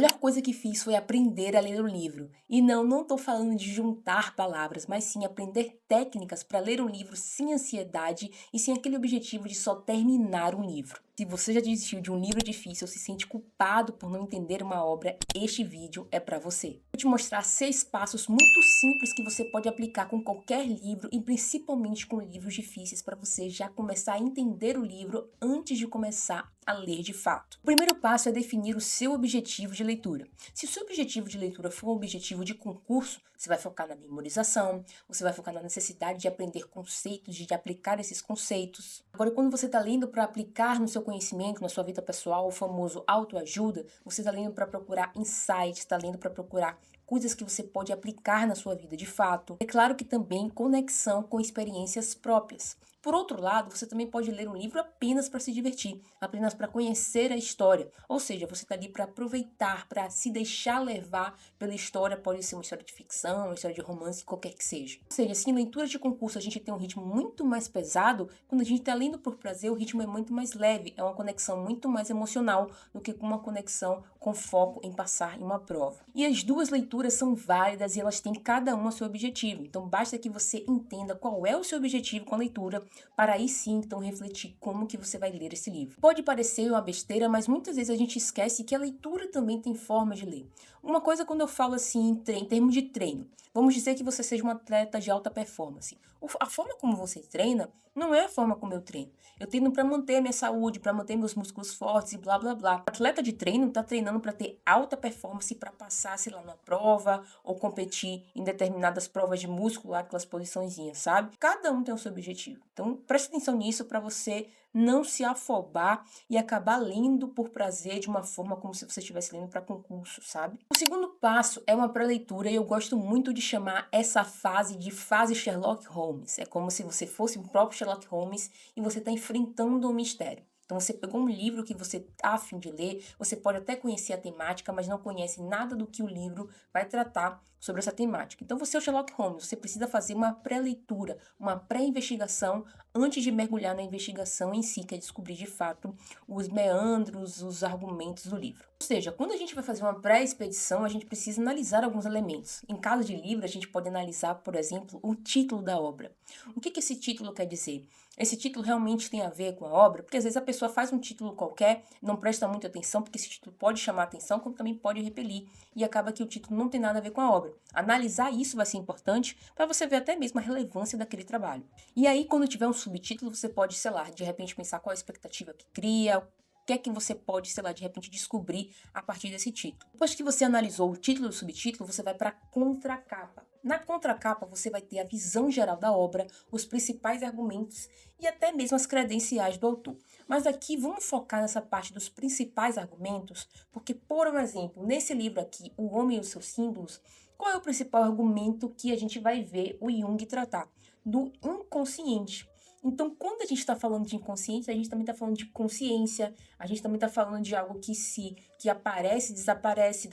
melhor coisa que fiz foi aprender a ler o livro. E não estou falando de juntar palavras, mas sim aprender técnicas para ler um livro sem ansiedade e sem aquele objetivo de só terminar um livro. Se você já desistiu de um livro difícil ou se sente culpado por não entender uma obra, este vídeo é para você. Vou te mostrar 6 passos muito simples que você pode aplicar com qualquer livro e principalmente com livros difíceis para você já começar a entender o livro antes de começar a ler de fato. O primeiro passo é definir o seu objetivo de leitura. Se o seu objetivo de leitura for um objetivo de concurso, você vai focar na memorização, você vai focar na necessidade de aprender conceitos, de aplicar esses conceitos. Agora, quando você está lendo para aplicar no seu conhecimento, na sua vida pessoal, o famoso autoajuda, você está lendo para procurar insights, está lendo para procurar coisas que você pode aplicar na sua vida de fato. É claro que também conexão com experiências próprias. Por outro lado, você também pode ler um livro apenas para se divertir, apenas para conhecer a história. Ou seja, você está ali para aproveitar, para se deixar levar pela história. Pode ser uma história de ficção, uma história de romance, qualquer que seja. Ou seja, assim, leitura de concurso a gente tem um ritmo muito mais pesado. Quando a gente está lendo por prazer, o ritmo é muito mais leve. É uma conexão muito mais emocional do que uma conexão com foco em passar em uma prova. E as duas leituras são válidas e elas têm cada uma seu objetivo. Então, basta que você entenda qual é o seu objetivo com a leitura, para aí sim, então, refletir como que você vai ler esse livro. Pode parecer uma besteira, mas muitas vezes a gente esquece que a leitura também tem forma de ler. Uma coisa quando eu falo assim, em termos de treino, vamos dizer que você seja um atleta de alta performance. A forma como você treina não é a forma como eu treino. Eu treino para manter a minha saúde, para manter meus músculos fortes e blá blá blá. O atleta de treino está treinando para ter alta performance, para passar, sei lá, numa prova ou competir em determinadas provas de músculo, aquelas posiçõezinhas, sabe? Cada um tem o seu objetivo. Então, preste atenção nisso para você não se afobar e acabar lendo por prazer de uma forma como se você estivesse lendo para concurso, sabe? O segundo passo é uma pré-leitura e eu gosto muito de chamar essa fase de fase Sherlock Holmes. É como se você fosse o próprio Sherlock Holmes e você está enfrentando um mistério. Então você pegou um livro que você está a fim de ler, você pode até conhecer a temática, mas não conhece nada do que o livro vai tratar sobre essa temática. Então você é o Sherlock Holmes, você precisa fazer uma pré-leitura, uma pré-investigação antes de mergulhar na investigação em si, que é descobrir de fato os meandros, os argumentos do livro. Ou seja, quando a gente vai fazer uma pré-expedição, a gente precisa analisar alguns elementos. Em caso de livro, a gente pode analisar, por exemplo, o título da obra. O que esse título quer dizer? Esse título realmente tem a ver com a obra? Porque às vezes a pessoa faz um título qualquer, não presta muita atenção, porque esse título pode chamar atenção, como também pode repelir, e acaba que o título não tem nada a ver com a obra. Analisar isso vai ser importante para você ver até mesmo a relevância daquele trabalho. E aí, quando tiver um subtítulo, você pode, sei lá, de repente pensar qual a expectativa que cria, o que é que você pode, sei lá, de repente descobrir a partir desse título. Depois que você analisou o título e o subtítulo, você vai para a contracapa. Na contracapa, você vai ter a visão geral da obra, os principais argumentos e até mesmo as credenciais do autor. Mas aqui vamos focar nessa parte dos principais argumentos, porque, por um exemplo, nesse livro aqui, O Homem e os Seus Símbolos, qual é o principal argumento que a gente vai ver o Jung tratar? Do inconsciente. Então, quando a gente está falando de inconsciente, a gente também está falando de consciência, a gente também está falando de algo que aparece, desaparece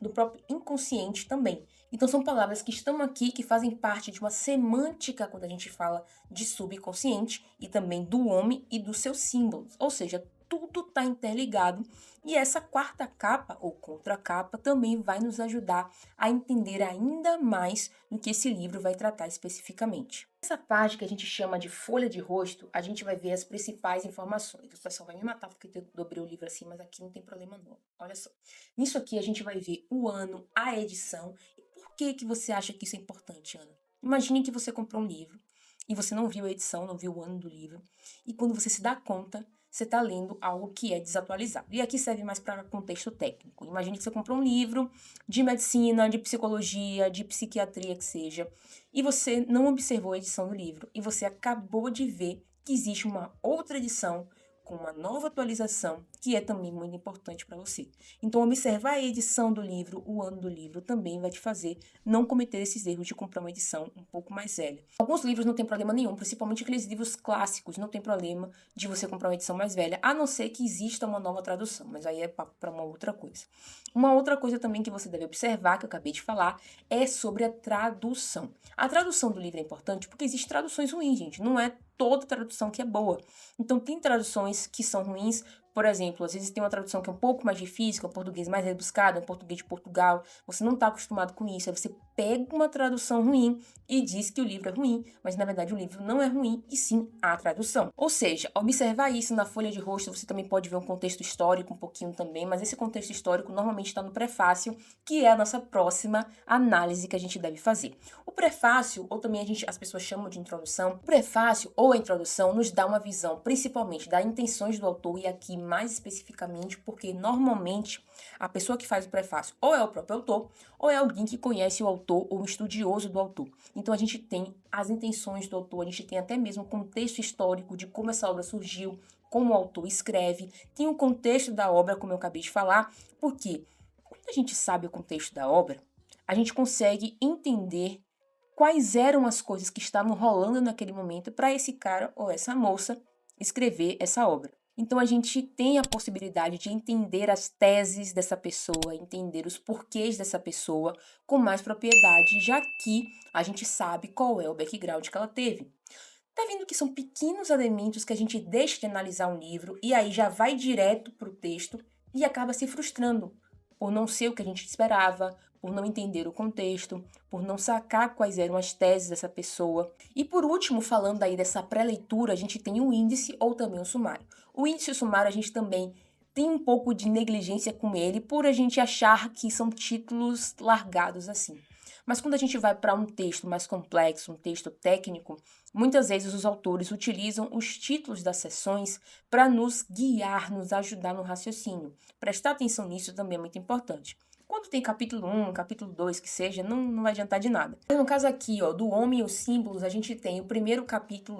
do próprio inconsciente também. Então, são palavras que estão aqui, que fazem parte de uma semântica quando a gente fala de subconsciente e também do homem e dos seus símbolos. Ou seja, tudo está interligado e essa quarta capa ou contracapa também vai nos ajudar a entender ainda mais do que esse livro vai tratar especificamente. Nessa parte que a gente chama de folha de rosto, a gente vai ver as principais informações. O pessoal vai me matar porque eu dobrei o livro assim, mas aqui não tem problema não. Olha só. Nisso aqui a gente vai ver o ano, a edição. E por que você acha que isso é importante, Ana? Imagine que você comprou um livro e você não viu a edição, não viu o ano do livro. E quando você se dá conta, você está lendo algo que é desatualizado. E aqui serve mais para contexto técnico. Imagine que você comprou um livro de medicina, de psicologia, de psiquiatria que seja, e você não observou a edição do livro, e você acabou de ver que existe uma outra edição com uma nova atualização, que é também muito importante para você. Então, observar a edição do livro, o ano do livro, também vai te fazer não cometer esses erros de comprar uma edição um pouco mais velha. Alguns livros não tem problema nenhum, principalmente aqueles livros clássicos, não tem problema de você comprar uma edição mais velha, a não ser que exista uma nova tradução, mas aí é para uma outra coisa. Uma outra coisa também que você deve observar, que eu acabei de falar, é sobre a tradução. A tradução do livro é importante porque existem traduções ruins, gente, não é toda tradução que é boa. Então, tem traduções que são ruins Por exemplo, às vezes tem uma tradução que é um pouco mais difícil, que é um português mais rebuscado, é um português de Portugal, você não está acostumado com isso, aí você pega uma tradução ruim e diz que o livro é ruim, mas na verdade o livro não é ruim, e sim a tradução. Ou seja, observar isso na folha de rosto, você também pode ver um contexto histórico um pouquinho também, mas esse contexto histórico normalmente está no prefácio, que é a nossa próxima análise que a gente deve fazer. O prefácio, ou também as pessoas chamam de introdução, o prefácio ou a introdução nos dá uma visão principalmente das intenções do autor, e aqui mais especificamente porque normalmente a pessoa que faz o prefácio ou é o próprio autor ou é alguém que conhece o autor ou um estudioso do autor. Então a gente tem as intenções do autor, a gente tem até mesmo o contexto histórico de como essa obra surgiu, como o autor escreve, tem o contexto da obra, como eu acabei de falar, porque quando a gente sabe o contexto da obra, a gente consegue entender quais eram as coisas que estavam rolando naquele momento para esse cara ou essa moça escrever essa obra. Então a gente tem a possibilidade de entender as teses dessa pessoa, entender os porquês dessa pessoa com mais propriedade, já que a gente sabe qual é o background que ela teve. Tá vendo que são pequenos elementos que a gente deixa de analisar um livro e aí já vai direto para o texto e acaba se frustrando por não ser o que a gente esperava, por não entender o contexto, por não sacar quais eram as teses dessa pessoa. E por último, falando aí dessa pré-leitura, a gente tem o índice ou também o sumário. O índice e o sumário a gente também tem um pouco de negligência com ele por a gente achar que são títulos largados assim. Mas quando a gente vai para um texto mais complexo, um texto técnico, muitas vezes os autores utilizam os títulos das seções para nos guiar, nos ajudar no raciocínio. Prestar atenção nisso também é muito importante. Quando tem capítulo 1, capítulo 2, que seja, não vai adiantar de nada. No caso aqui, ó, do Homem e os Símbolos, a gente tem o primeiro capítulo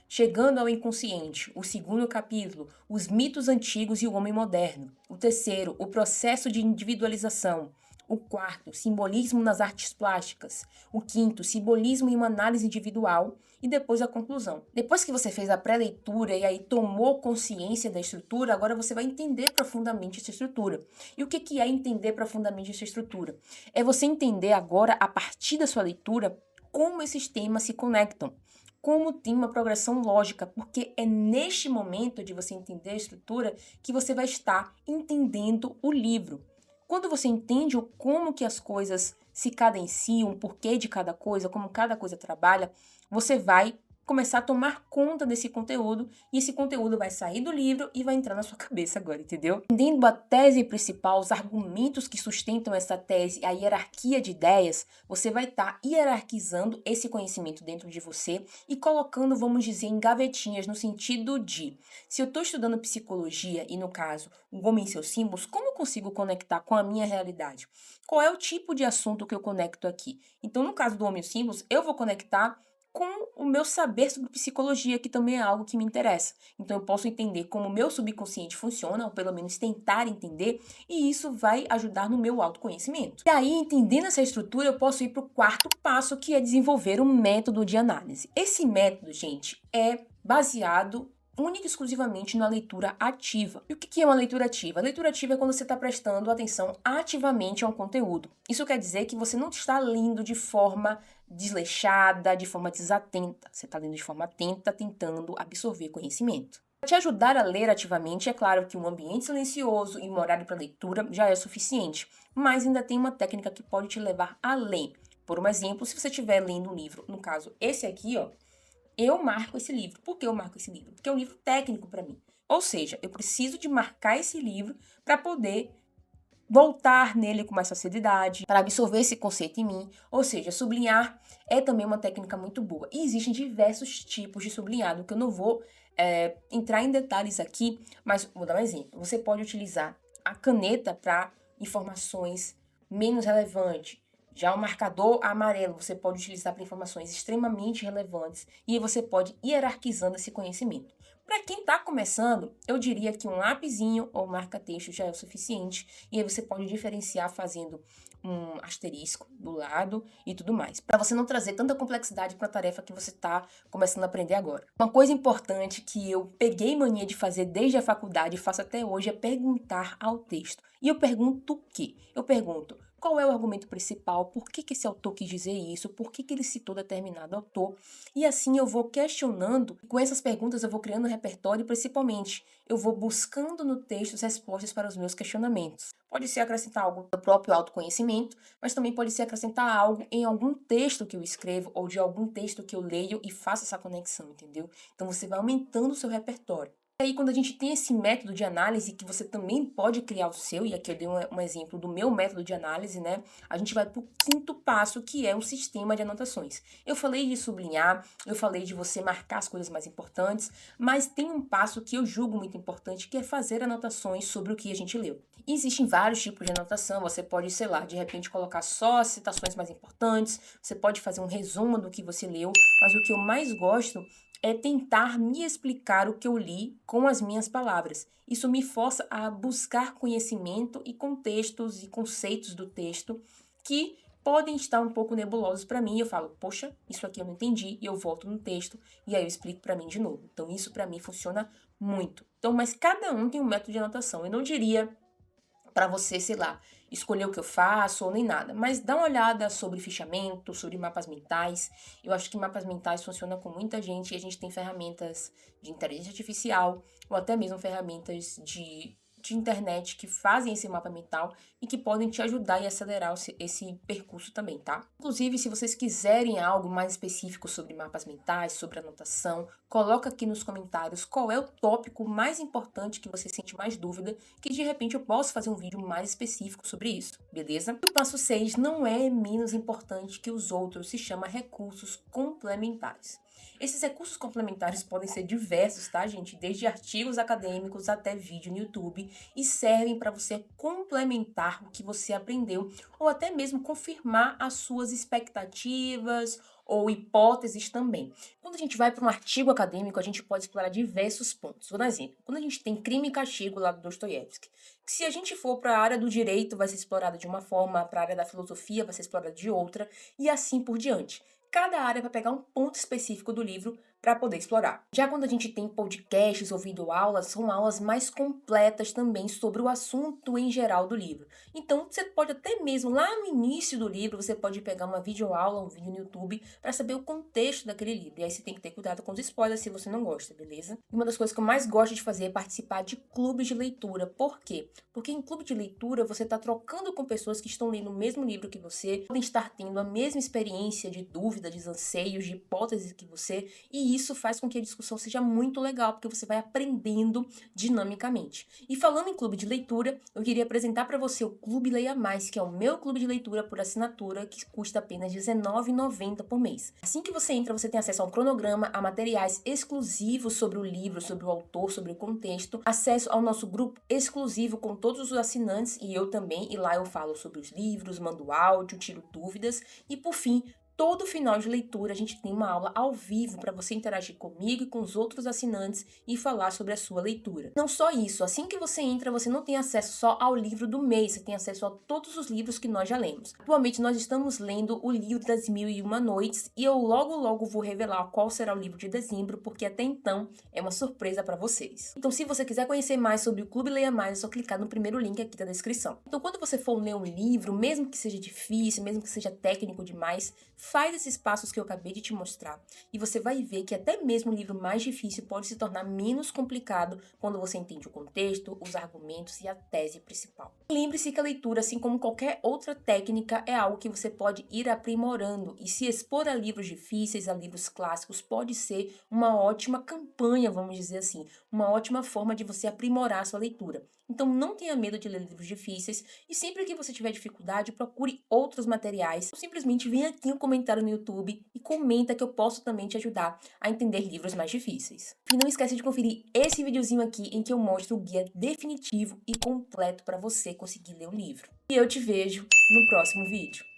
Chegando ao Inconsciente. O segundo capítulo, Os Mitos Antigos e o Homem Moderno. O terceiro, O Processo de Individualização. O quarto, simbolismo nas artes plásticas. O quinto, simbolismo em uma análise individual. E depois a conclusão. Depois que você fez a pré-leitura e aí tomou consciência da estrutura, agora você vai entender profundamente essa estrutura. E o que é entender profundamente essa estrutura? É você entender agora, a partir da sua leitura, como esses temas se conectam. Como tem uma progressão lógica, porque é neste momento de você entender a estrutura que você vai estar entendendo o livro. Quando você entende como que as coisas se cadenciam, o porquê de cada coisa, como cada coisa trabalha, você vai começar a tomar conta desse conteúdo e esse conteúdo vai sair do livro e vai entrar na sua cabeça agora, entendeu? Entendendo a tese principal, os argumentos que sustentam essa tese, a hierarquia de ideias, você vai estar hierarquizando esse conhecimento dentro de você e colocando, vamos dizer, em gavetinhas, no sentido de, se eu estou estudando psicologia e, no caso, o Homem e seus símbolos, como eu consigo conectar com a minha realidade? Qual é o tipo de assunto que eu conecto aqui? Então, no caso do Homem e os símbolos, eu vou conectar com o meu saber sobre psicologia, que também é algo que me interessa. Então, eu posso entender como o meu subconsciente funciona, ou pelo menos tentar entender, e isso vai ajudar no meu autoconhecimento. E aí, entendendo essa estrutura, eu posso ir para o quarto passo, que é desenvolver um método de análise. Esse método, gente, é baseado única e exclusivamente na leitura ativa. E o que é uma leitura ativa? A leitura ativa é quando você está prestando atenção ativamente a um conteúdo. Isso quer dizer que você não está lendo de forma desleixada, de forma desatenta. Você está lendo de forma atenta, tentando absorver conhecimento. Para te ajudar a ler ativamente, é claro que um ambiente silencioso e um horário para leitura já é suficiente, mas ainda tem uma técnica que pode te levar além. Por um exemplo, se você estiver lendo um livro, no caso esse aqui, ó, eu marco esse livro. Por que eu marco esse livro? Porque é um livro técnico para mim. Ou seja, eu preciso de marcar esse livro para poder voltar nele com mais facilidade, para absorver esse conceito em mim. Ou seja, sublinhar é também uma técnica muito boa. E existem diversos tipos de sublinhado, que eu não vou entrar em detalhes aqui, mas vou dar um exemplo. Você pode utilizar a caneta para informações menos relevantes. Já o marcador amarelo você pode utilizar para informações extremamente relevantes e aí você pode ir hierarquizando esse conhecimento. Para quem está começando, eu diria que um lapisinho ou marca-texto já é o suficiente e aí você pode diferenciar fazendo um asterisco do lado e tudo mais, para você não trazer tanta complexidade para a tarefa que você está começando a aprender agora. Uma coisa importante que eu peguei mania de fazer desde a faculdade e faço até hoje é perguntar ao texto. E eu pergunto o quê? Eu pergunto qual é o argumento principal, por que que esse autor quis dizer isso, por que que ele citou determinado autor. E assim eu vou questionando, e com essas perguntas eu vou criando um repertório, e principalmente eu vou buscando no texto as respostas para os meus questionamentos. Pode ser acrescentar algo do próprio autoconhecimento, mas também pode ser acrescentar algo em algum texto que eu escrevo ou de algum texto que eu leio e faço essa conexão, entendeu? Então você vai aumentando o seu repertório. E aí, quando a gente tem esse método de análise, que você também pode criar o seu, e aqui eu dei um exemplo do meu método de análise, né? A gente vai para o quinto passo, que é um sistema de anotações. Eu falei de sublinhar, eu falei de você marcar as coisas mais importantes, mas tem um passo que eu julgo muito importante, que é fazer anotações sobre o que a gente leu. E existem vários tipos de anotação, você pode, sei lá, de repente colocar só as citações mais importantes, você pode fazer um resumo do que você leu, mas o que eu mais gosto é tentar me explicar o que eu li com as minhas palavras. Isso me força a buscar conhecimento e contextos e conceitos do texto que podem estar um pouco nebulosos para mim. Eu falo, poxa, isso aqui eu não entendi, e eu volto no texto e aí eu explico para mim de novo. Então isso para mim funciona muito. Então, mas cada um tem um método de anotação. Eu não diria para você, sei lá, escolher o que eu faço ou nem nada. Mas dá uma olhada sobre fichamento, sobre mapas mentais. Eu acho que mapas mentais funcionam com muita gente e a gente tem ferramentas de inteligência artificial ou até mesmo ferramentas de internet que fazem esse mapa mental e que podem te ajudar e acelerar esse percurso também, tá? Inclusive, se vocês quiserem algo mais específico sobre mapas mentais, sobre anotação, coloca aqui nos comentários qual é o tópico mais importante que você sente mais dúvida, que de repente eu posso fazer um vídeo mais específico sobre isso, beleza? O passo 6 não é menos importante que os outros, se chama recursos complementares. Esses recursos complementares podem ser diversos, tá, gente? Desde artigos acadêmicos até vídeo no YouTube, e servem para você complementar o que você aprendeu ou até mesmo confirmar as suas expectativas ou hipóteses também. Quando a gente vai para um artigo acadêmico, a gente pode explorar diversos pontos. Vou dar um exemplo. Quando a gente tem Crime e Castigo lá do Dostoiévski, se a gente for para a área do direito, vai ser explorada de uma forma, para a área da filosofia, vai ser explorada de outra, e assim por diante. Cada área vai pegar um ponto específico do livro para poder explorar. Já quando a gente tem podcasts ou videoaulas, são aulas mais completas também sobre o assunto em geral do livro. Então, você pode até mesmo, lá no início do livro, você pode pegar uma videoaula, um vídeo no YouTube, para saber o contexto daquele livro. E aí você tem que ter cuidado com os spoilers se você não gosta, beleza? E uma das coisas que eu mais gosto de fazer é participar de clubes de leitura. Por quê? Porque em clube de leitura, você está trocando com pessoas que estão lendo o mesmo livro que você, podem estar tendo a mesma experiência de dúvida, de anseios, de hipóteses que você, e isso faz com que a discussão seja muito legal, porque você vai aprendendo dinamicamente. E falando em clube de leitura, eu queria apresentar para você o Clube Leia Mais, que é o meu clube de leitura por assinatura, que custa apenas R$19,90 por mês. Assim que você entra, você tem acesso a um cronograma, a materiais exclusivos sobre o livro, sobre o autor, sobre o contexto, acesso ao nosso grupo exclusivo com todos os assinantes e eu também, e lá eu falo sobre os livros, mando áudio, tiro dúvidas e, por fim, todo final de leitura a gente tem uma aula ao vivo para você interagir comigo e com os outros assinantes e falar sobre a sua leitura. Não só isso, assim que você entra, você não tem acesso só ao livro do mês, você tem acesso a todos os livros que nós já lemos. Atualmente nós estamos lendo o livro das 1001 Noites e eu logo vou revelar qual será o livro de dezembro, porque até então é uma surpresa para vocês. Então, se você quiser conhecer mais sobre o Clube Leia Mais, é só clicar no primeiro link aqui da descrição. Então, quando você for ler um livro, mesmo que seja difícil, mesmo que seja técnico demais, faz esses passos que eu acabei de te mostrar e você vai ver que até mesmo o livro mais difícil pode se tornar menos complicado quando você entende o contexto, os argumentos e a tese principal. Lembre-se que a leitura, assim como qualquer outra técnica, é algo que você pode ir aprimorando e se expor a livros difíceis, a livros clássicos, pode ser uma ótima campanha, vamos dizer assim, uma ótima forma de você aprimorar a sua leitura. Então não tenha medo de ler livros difíceis e sempre que você tiver dificuldade, procure outros materiais ou simplesmente venha aqui um comentário no YouTube e comenta que eu posso também te ajudar a entender livros mais difíceis. E não esquece de conferir esse videozinho aqui em que eu mostro o guia definitivo e completo para você conseguir ler o livro. E eu te vejo no próximo vídeo.